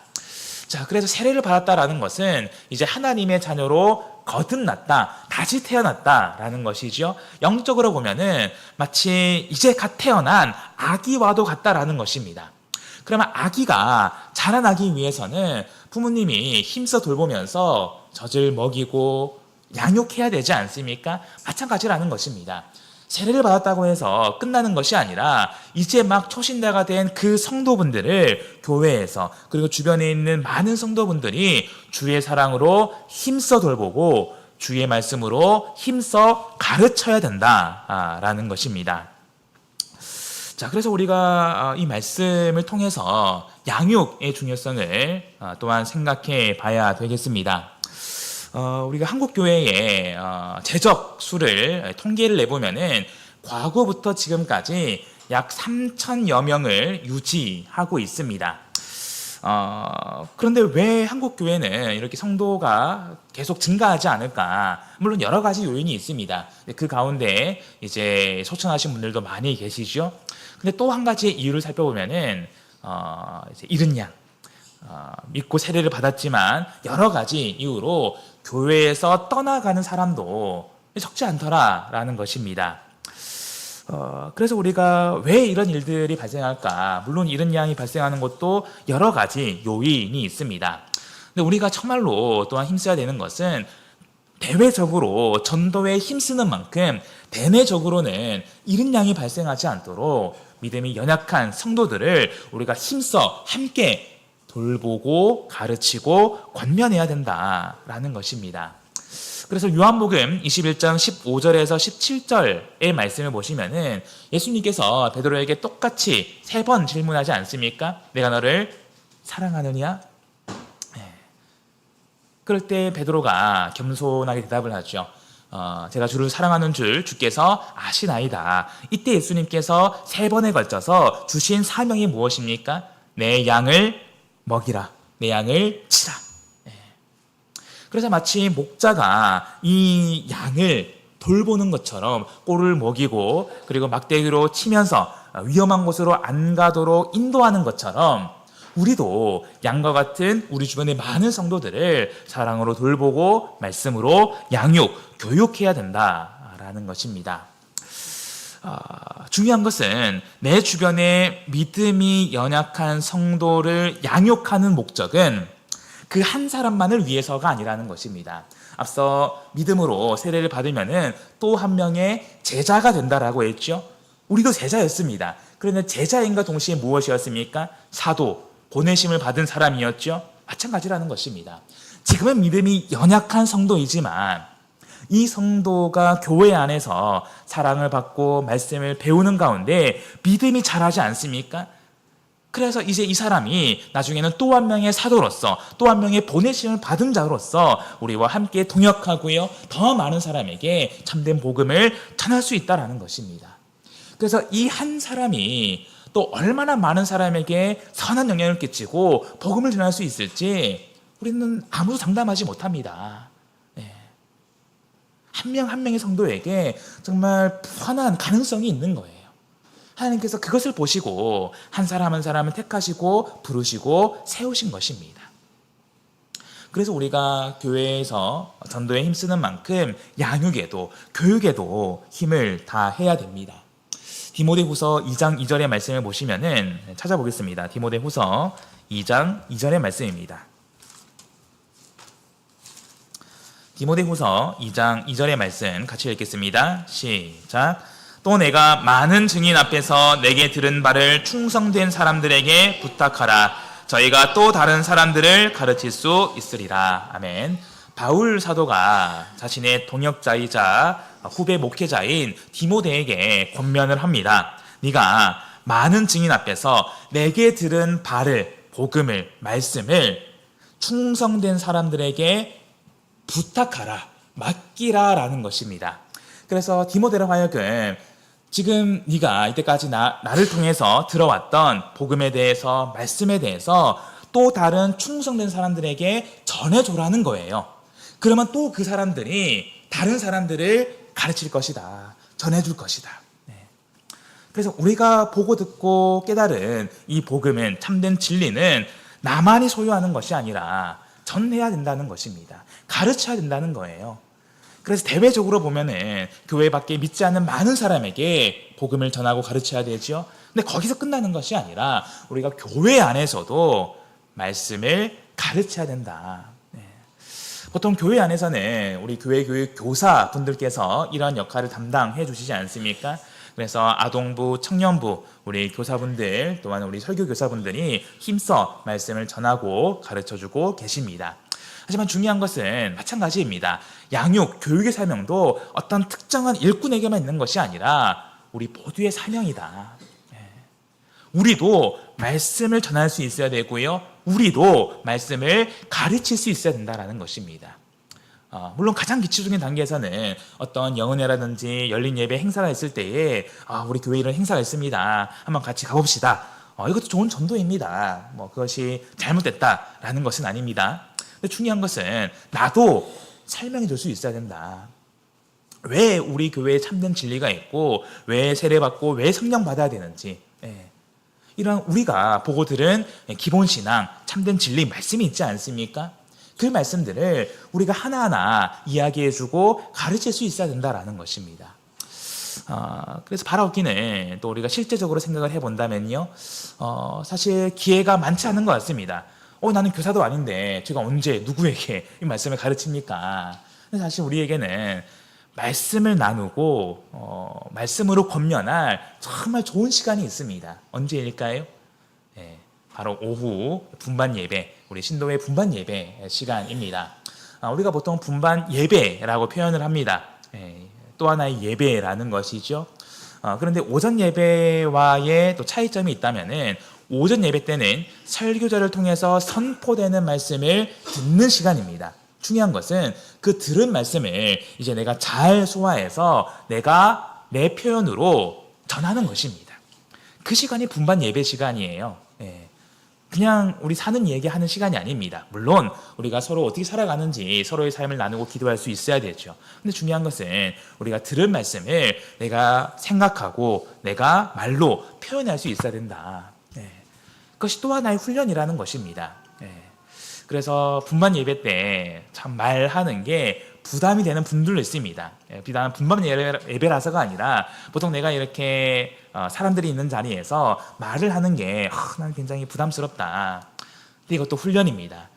자, 그래서 세례를 받았다라는 것은 이제 하나님의 자녀로 거듭났다, 다시 태어났다라는 것이죠. 영적으로 보면은 마치 이제 갓 태어난 아기와도 같다라는 것입니다. 그러면 아기가 자라나기 위해서는 부모님이 힘써 돌보면서 젖을 먹이고 양육해야 되지 않습니까? 마찬가지라는 것입니다. 세례를 받았다고 해서 끝나는 것이 아니라 이제 막 초신자가 된 그 성도분들을 교회에서 그리고 주변에 있는 많은 성도분들이 주의 사랑으로 힘써 돌보고 주의 말씀으로 힘써 가르쳐야 된다라는 것입니다. 자, 그래서 우리가 이 말씀을 통해서 양육의 중요성을 또한 생각해 봐야 되겠습니다. 우리가 한국 교회의 재적 수를 통계를 내보면은 과거부터 지금까지 약 3,000여 명을 유지하고 있습니다. 그런데 왜 한국 교회는 이렇게 성도가 계속 증가하지 않을까? 물론 여러 가지 요인이 있습니다. 그 가운데 이제 소천하신 분들도 많이 계시죠. 근데 또 한 가지 이유를 살펴보면은 이제 이른 양, 믿고 세례를 받았지만 여러 가지 이유로 교회에서 떠나가는 사람도 적지 않더라라는 것입니다. 그래서 우리가 왜 이런 일들이 발생할까? 물론 이런 양이 발생하는 것도 여러 가지 요인이 있습니다. 근데 우리가 정말로 또한 힘써야 되는 것은 대외적으로 전도에 힘쓰는 만큼 대내적으로는 이런 양이 발생하지 않도록 믿음이 연약한 성도들을 우리가 힘써 함께 돌보고 가르치고 권면해야 된다라는 것입니다. 그래서 요한복음 21장 15절에서 17절의 말씀을 보시면은 예수님께서 베드로에게 똑같이 3번 질문하지 않습니까? 내가 너를 사랑하느냐? 그럴 때 베드로가 겸손하게 대답을 하죠. 제가 주를 사랑하는 줄 주께서 아시나이다. 이때 예수님께서 3번에 걸쳐서 주신 사명이 무엇입니까? 내 양을 먹이라. 내 양을 치라. 그래서 마치 목자가 이 양을 돌보는 것처럼 꼴을 먹이고 그리고 막대기로 치면서 위험한 곳으로 안 가도록 인도하는 것처럼 우리도 양과 같은 우리 주변의 많은 성도들을 사랑으로 돌보고 말씀으로 양육, 교육해야 된다라는 것입니다. 중요한 것은 내 주변에 믿음이 연약한 성도를 양육하는 목적은 그 한 사람만을 위해서가 아니라는 것입니다. 앞서 믿음으로 세례를 받으면은 또 한 명의 제자가 된다라고 했죠. 우리도 제자였습니다. 그런데 제자인과 동시에 무엇이었습니까? 사도, 보내심을 받은 사람이었죠. 마찬가지라는 것입니다. 지금은 믿음이 연약한 성도이지만 이 성도가 교회 안에서 사랑을 받고 말씀을 배우는 가운데 믿음이 자라지 않습니까? 그래서 이제 이 사람이 나중에는 또 한 명의 사도로서, 또 한 명의 보내심을 받은 자로서 우리와 함께 동역하고요, 더 많은 사람에게 참된 복음을 전할 수 있다는 것입니다. 그래서 이 한 사람이 또 얼마나 많은 사람에게 선한 영향을 끼치고 복음을 전할 수 있을지 우리는 아무도 장담하지 못합니다. 한 명 한 명의 성도에게 정말 무한한 가능성이 있는 거예요. 하나님께서 그것을 보시고 한 사람 한 사람을 택하시고 부르시고 세우신 것입니다. 그래서 우리가 교회에서 전도에 힘쓰는 만큼 양육에도 교육에도 힘을 다해야 됩니다. 디모데후서 2장 2절의 말씀을 보시면은 찾아보겠습니다. 디모데후서 2장 2절의 말씀입니다. 디모데후서 2장 2절의 말씀 같이 읽겠습니다. 시작. 또 내가 많은 증인 앞에서 내게 들은 바를 충성된 사람들에게 부탁하라. 저희가 또 다른 사람들을 가르칠 수 있으리라. 아멘. 바울 사도가 자신의 동역자이자 후배 목회자인 디모데에게 권면을 합니다. 네가 많은 증인 앞에서 내게 들은 바를, 복음을, 말씀을 충성된 사람들에게 부탁하라, 맡기라라는 것입니다. 그래서 디모데로 하여금 지금 네가 이때까지 나를 통해서 들어왔던 복음에 대해서, 말씀에 대해서 또 다른 충성된 사람들에게 전해줘라는 거예요. 그러면 또 그 사람들이 다른 사람들을 가르칠 것이다, 전해줄 것이다. 그래서 우리가 보고 듣고 깨달은 이 복음은, 참된 진리는 나만이 소유하는 것이 아니라 전해야 된다는 것입니다. 가르쳐야 된다는 거예요. 그래서 대외적으로 보면은 교회 밖에 믿지 않는 많은 사람에게 복음을 전하고 가르쳐야 되죠. 근데 거기서 끝나는 것이 아니라 우리가 교회 안에서도 말씀을 가르쳐야 된다. 보통 교회 안에서는 우리 교회 교육 교사 분들께서 이런 역할을 담당해 주시지 않습니까? 그래서 아동부, 청년부, 우리 교사분들, 또한 우리 설교 교사분들이 힘써 말씀을 전하고 가르쳐주고 계십니다. 하지만 중요한 것은 마찬가지입니다. 양육, 교육의 사명도 어떤 특정한 일꾼에게만 있는 것이 아니라 우리 모두의 사명이다. 우리도 말씀을 전할 수 있어야 되고요, 우리도 말씀을 가르칠 수 있어야 된다는 것입니다. 물론 가장 기초적인 단계에서는 어떤 영은회라든지 열린 예배 행사가 있을 때에 우리 교회 이런 행사가 있습니다, 한번 같이 가봅시다, 이것도 좋은 전도입니다. 그것이 잘못됐다라는 것은 아닙니다. 근데 중요한 것은 나도 설명해 줄 수 있어야 된다. 왜 우리 교회에 참된 진리가 있고, 왜 세례받고, 왜 성령 받아야 되는지, 이런 우리가 보고 들은 기본 신앙, 참된 진리 말씀이 있지 않습니까? 그 말씀들을 우리가 하나하나 이야기해주고 가르칠 수 있어야 된다라는 것입니다. 그래서 바라옵기는 또 우리가 실제적으로 생각을 해본다면요, 사실 기회가 많지 않은 것 같습니다. 나는 교사도 아닌데 제가 언제 누구에게 이 말씀을 가르칩니까? 사실 우리에게는 말씀을 나누고 말씀으로 권면할 정말 좋은 시간이 있습니다. 언제일까요? 바로 오후 분반 예배, 우리 신도의 분반 예배 시간입니다. 우리가 보통 분반 예배라고 표현을 합니다. 또 하나의 예배라는 것이죠. 그런데 오전 예배와의 또 차이점이 있다면은, 오전 예배 때는 설교자를 통해서 선포되는 말씀을 듣는 시간입니다. 중요한 것은 그 들은 말씀을 이제 내가 잘 소화해서 내가 내 표현으로 전하는 것입니다. 그 시간이 분반 예배 시간이에요. 그냥 우리 사는 얘기하는 시간이 아닙니다. 물론 우리가 서로 어떻게 살아가는지 서로의 삶을 나누고 기도할 수 있어야 되죠. 근데 중요한 것은 우리가 들은 말씀을 내가 생각하고 내가 말로 표현할 수 있어야 된다. 그것이 또 하나의 훈련이라는 것입니다. 그래서 분반 예배 때 참 말하는 게 부담이 되는 분들도 있습니다. 비단 분반 예배라서가 아니라 보통 내가 이렇게 사람들이 있는 자리에서 말을 하는 게 난 굉장히 부담스럽다. 근데 이것도 훈련입니다.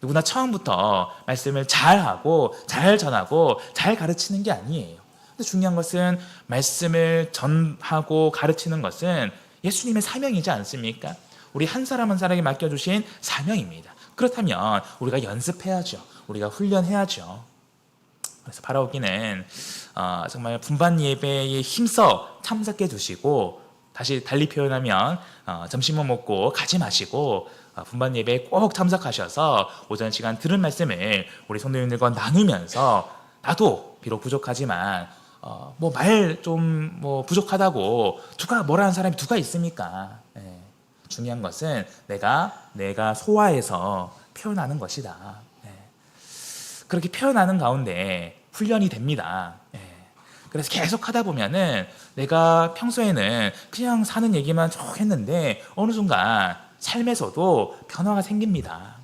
누구나 처음부터 말씀을 잘하고 잘 전하고 잘 가르치는 게 아니에요. 근데 중요한 것은 말씀을 전하고 가르치는 것은 예수님의 사명이지 않습니까? 우리 한 사람 한 사람에게 맡겨주신 사명입니다. 그렇다면 우리가 연습해야죠. 우리가 훈련해야죠. 그래서 바라옵기는 정말 분반 예배에 힘써 참석해 주시고, 다시 달리 표현하면 점심을 먹고 가지 마시고 분반 예배에 꼭 참석하셔서 오전 시간 들은 말씀을 우리 성도님들과 나누면서, 나도 비록 부족하지만 말 좀 부족하다고 누가 뭐라 하는 사람이 누가 있습니까? 중요한 것은 내가 소화해서 표현하는 것이다. 그렇게 표현하는 가운데 훈련이 됩니다. 그래서 계속 하다 보면은 내가 평소에는 그냥 사는 얘기만 쭉 했는데 어느 순간 삶에서도 변화가 생깁니다.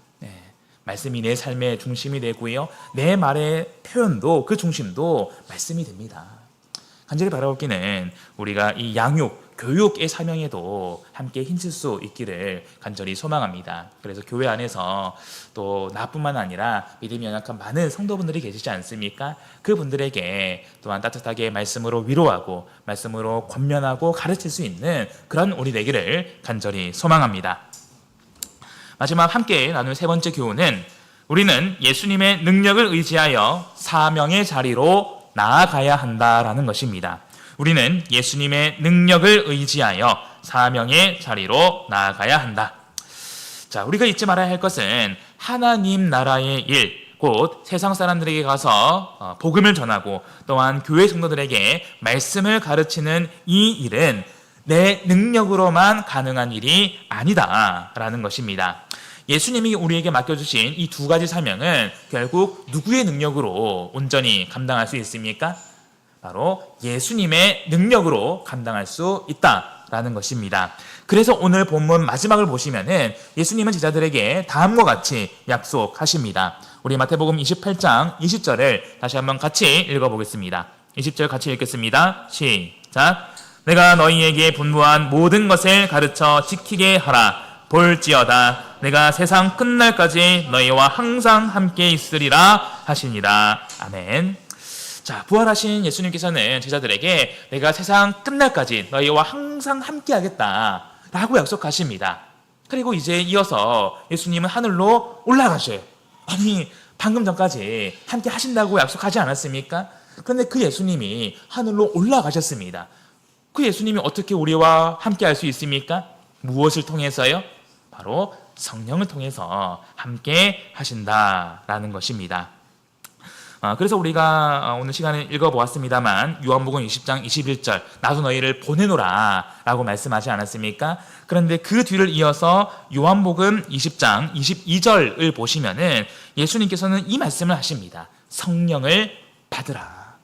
말씀이 내 삶의 중심이 되고요, 내 말의 표현도, 그 중심도 말씀이 됩니다. 간절히 바라옵기는 우리가 이 양육, 교육의 사명에도 함께 힘쓸 수 있기를 간절히 소망합니다. 그래서 교회 안에서 또 나뿐만 아니라 믿음이 연약한 많은 성도분들이 계시지 않습니까? 그분들에게 또한 따뜻하게 말씀으로 위로하고 말씀으로 권면하고 가르칠 수 있는 그런 우리 되기를 간절히 소망합니다. 마지막 함께 나눌 세 번째 교훈은, 우리는 예수님의 능력을 의지하여 사명의 자리로 나아가야 한다라는 것입니다. 우리는 예수님의 능력을 의지하여 사명의 자리로 나아가야 한다. 자, 우리가 잊지 말아야 할 것은 하나님 나라의 일, 곧 세상 사람들에게 가서 복음을 전하고 또한 교회 성도들에게 말씀을 가르치는 이 일은 내 능력으로만 가능한 일이 아니다라는 것입니다. 예수님이 우리에게 맡겨주신 이 두 가지 사명은 결국 누구의 능력으로 온전히 감당할 수 있습니까? 바로 예수님의 능력으로 감당할 수 있다라는 것입니다. 그래서 오늘 본문 마지막을 보시면은 예수님은 제자들에게 다음과 같이 약속하십니다. 우리 마태복음 28장 20절을 다시 한번 같이 읽어보겠습니다. 20절 같이 읽겠습니다. 시작. 내가 너희에게 분부한 모든 것을 가르쳐 지키게 하라. 볼지어다 내가 세상 끝날까지 너희와 항상 함께 있으리라 하시니라. 아멘. 자, 부활하신 예수님께서는 제자들에게 내가 세상 끝날까지 너희와 항상 함께 하겠다 라고 약속하십니다. 그리고 이제 이어서 예수님은 하늘로 올라가셔요. 아니, 방금 전까지 함께 하신다고 약속하지 않았습니까? 그런데 그 예수님이 하늘로 올라가셨습니다. 그 예수님이 어떻게 우리와 함께 할 수 있습니까? 무엇을 통해서요? 바로 성령을 통해서 함께 하신다라는 것입니다. 그래서 우리가 오늘 시간에 읽어보았습니다만 요한복음 20장 21절 나도 너희를 보내노라 라고 말씀하지 않았습니까? 그런데 그 뒤를 이어서 요한복음 20장 22절을 보시면은 예수님께서는 이 말씀을 하십니다. 성령을 받으라.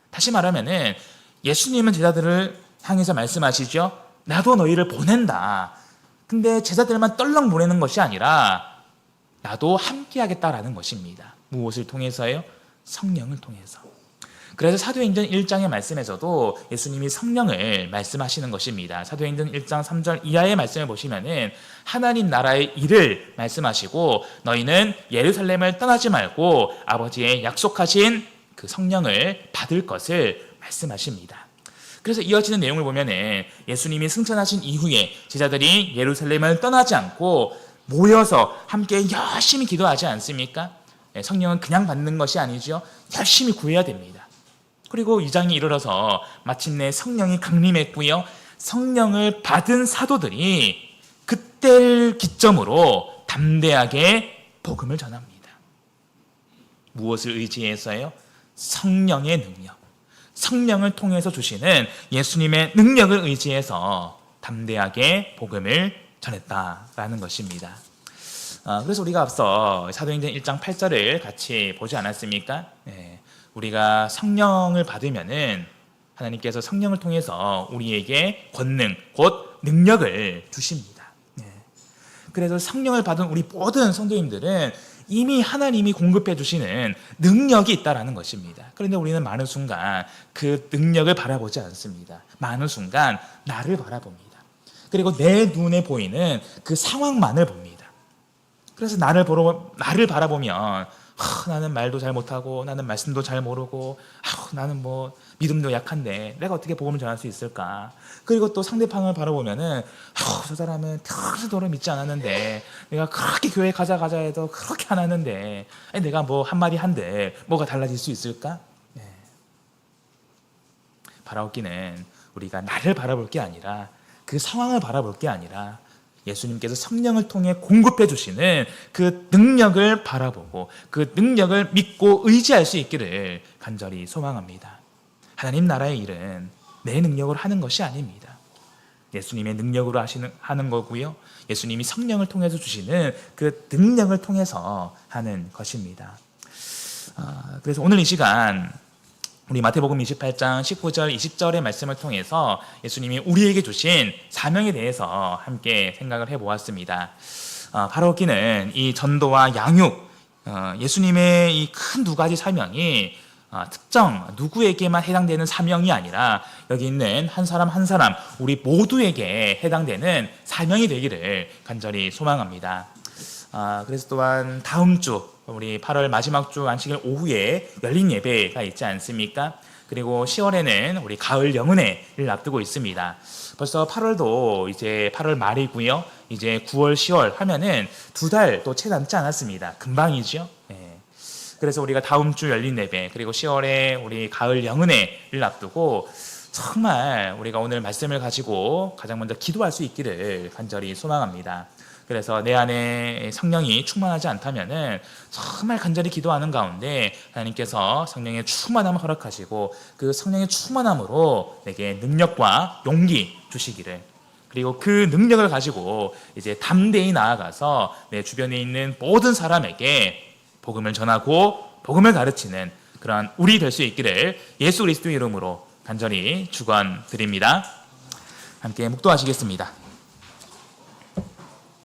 다시 말하면은 예수님은 제자들을 향해서 말씀하시죠. 나도 너희를 보낸다. 근데 제자들만 떨렁 보내는 것이 아니라 나도 함께 하겠다라는 것입니다. 무엇을 통해서요? 성령을 통해서. 그래서 사도행전 1장의 말씀에서도 예수님이 성령을 말씀하시는 것입니다. 사도행전 1장 3절 이하의 말씀을 보시면은 하나님 나라의 일을 말씀하시고 너희는 예루살렘을 떠나지 말고 아버지의 약속하신 그 성령을 받을 것을 말씀하십니다. 그래서 이어지는 내용을 보면은 예수님이 승천하신 이후에 제자들이 예루살렘을 떠나지 않고 모여서 함께 열심히 기도하지 않습니까? 성령은 그냥 받는 것이 아니죠. 열심히 구해야 됩니다. 그리고 2장이 이르러서 마침내 성령이 강림했고요. 성령을 받은 사도들이 그때를 기점으로 담대하게 복음을 전합니다. 무엇을 의지해서요? 성령의 능력. 성령을 통해서 주시는 예수님의 능력을 의지해서 담대하게 복음을 전했다라는 것입니다. 그래서 우리가 앞서 사도행전 1장 8절을 같이 보지 않았습니까? 우리가 성령을 받으면은 하나님께서 성령을 통해서 우리에게 권능, 곧 능력을 주십니다. 그래서 성령을 받은 우리 모든 성도님들은 이미 하나님이 공급해 주시는 능력이 있다라는 것입니다. 그런데 우리는 많은 순간 그 능력을 바라보지 않습니다. 많은 순간 나를 바라봅니다. 그리고 내 눈에 보이는 그 상황만을 봅니다. 그래서 나를 바라보면 나는 말도 잘 못하고 나는 말씀도 잘 모르고 나는 뭐 믿음도 약한데 내가 어떻게 복음을 전할 수 있을까? 그리고 또 상대방을 바라보면은 저 사람은 평소도를 믿지 않았는데 내가 그렇게 교회 가자 해도 그렇게 안 하는데 내가 뭐 한마디 한들 뭐가 달라질 수 있을까? 바라보기는 우리가 나를 바라볼 게 아니라 그 상황을 바라볼 게 아니라 예수님께서 성령을 통해 공급해 주시는 그 능력을 바라보고 그 능력을 믿고 의지할 수 있기를 간절히 소망합니다. 하나님 나라의 일은 내 능력으로 하는 것이 아닙니다. 예수님의 능력으로 하는 거고요. 예수님이 성령을 통해서 주시는 그 능력을 통해서 하는 것입니다. 그래서 오늘 이 시간 우리 마태복음 28장 19절 20절의 말씀을 통해서 예수님이 우리에게 주신 사명에 대해서 함께 생각을 해보았습니다. 바로 그는 이 전도와 양육, 예수님의 이 큰 두 가지 사명이 특정 누구에게만 해당되는 사명이 아니라 여기 있는 한 사람 한 사람 우리 모두에게 해당되는 사명이 되기를 간절히 소망합니다. 그래서 또한 다음 주 우리 8월 마지막 주 안식일 오후에 열린 예배가 있지 않습니까? 그리고 10월에는 우리 가을 영은회를 앞두고 있습니다. 벌써 8월도 이제 8월 말이고요. 이제 9월, 10월 하면은 2달 또 채 남지 않았습니다. 금방이죠. 그래서 우리가 다음 주 열린 예배 그리고 10월에 우리 가을 영은회를 앞두고 정말 우리가 오늘 말씀을 가지고 가장 먼저 기도할 수 있기를 간절히 소망합니다. 그래서 내 안에 성령이 충만하지 않다면은 정말 간절히 기도하는 가운데 하나님께서 성령의 충만함을 허락하시고 그 성령의 충만함으로 내게 능력과 용기 주시기를, 그리고 그 능력을 가지고 이제 담대히 나아가서 내 주변에 있는 모든 사람에게 복음을 전하고 복음을 가르치는 그러한 우리 될 수 있기를 예수 그리스도의 이름으로 간절히 축원드립니다. 함께 묵도하시겠습니다.